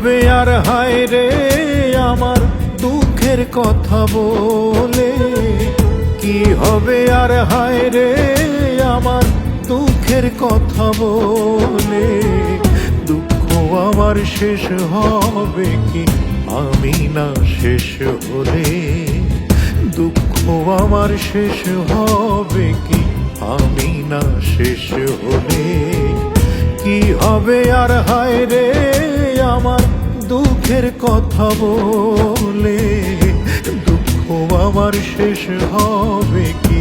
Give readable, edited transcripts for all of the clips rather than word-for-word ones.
হবে আর হায় রে আমার দুঃখের কথা বলে, কি হবে আর হায় রে আমার দুঃখের কথা বলে। দুঃখ আমার শেষ হবে কি আমি না শেষ হলে, দুঃখ আমার শেষ হবে কি আমি না শেষ হলে। কি হবে আর হায় রে আমার দুঃখের কথা বলে, দুঃখ আমার শেষ হবে কি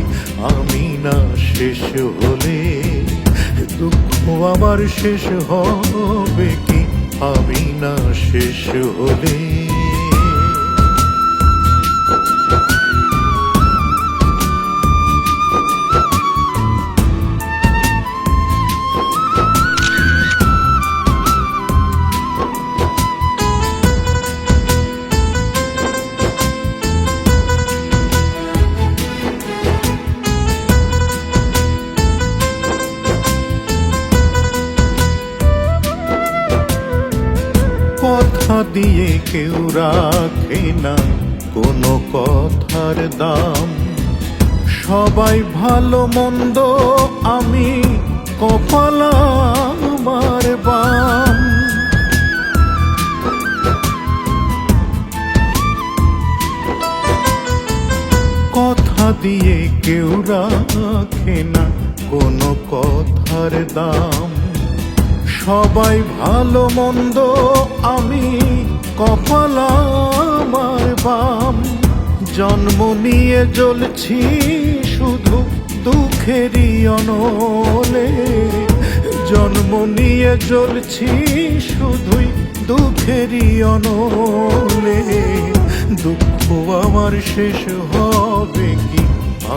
আমি না শেষ হলে, দুঃখ আমার শেষ হবে কি আমি না শেষ হলে। কথা দিয়ে কেউ রাখে না কোনো কথার দাম, সবাই ভালো মন্দ আমি কপাল আমার বাম। কথা দিয়ে কেউ রাখে না কোনো কথার দাম, সবাই ভালো মন্দ আমি কপাল আমার বাম। জন্ম নিয়ে জ্বলছি শুধু দুঃখেরই অনলে, জন্ম নিয়ে জ্বলছি শুধুই দুঃখেরই অনলে। দুঃখ আমার শেষ হবে কি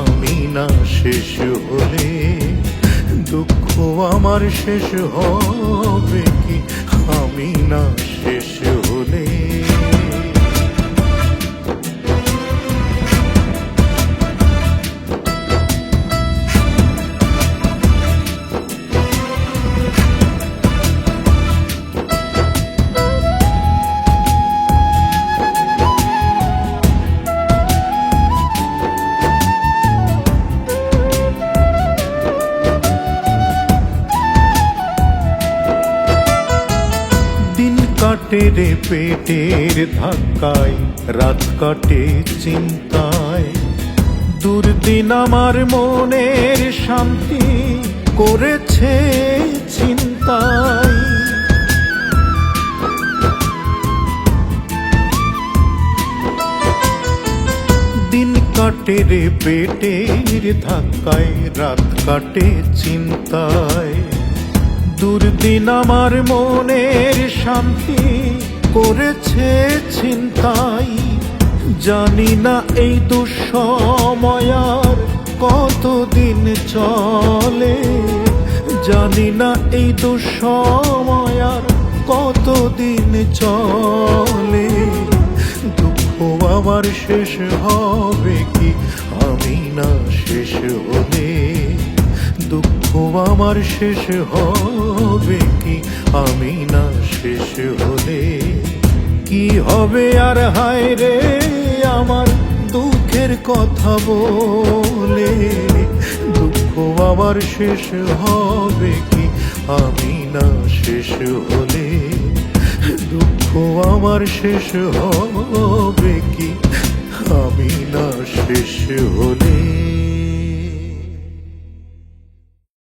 আমি না শেষ হলে, দুঃখ আমার শেষ হবে কি আমি না শেষ হলে। কাটে রে পেটের ধাক্কায়, রাত কাটে চিন্তায়, দুর্দিন আমার মনের শান্তি করেছে চিন্তায়। দিন কাটে রে পেটের ধাক্কায়, রাত কাটে চিন্তায়, দুর্দিন আমার মনের শান্তি করেছে ছিনতাই। জানি না এই দুঃসময় আর কতদিন চলে, জানি না এই দুঃসময় আর কতদিন চলে। দুঃখ আমার শেষ হবে কি আমি না শেষ হলে, দুঃখ আমার শেষ হবে কি আমি না শেষ হলে। কি হবে আর হায় রে আমার দুঃখের কথা বলে, দুঃখ আমার শেষ হবে কি আমি না শেষ হলে, দুঃখ আমার শেষ হবে কি আমি না শেষ হলে।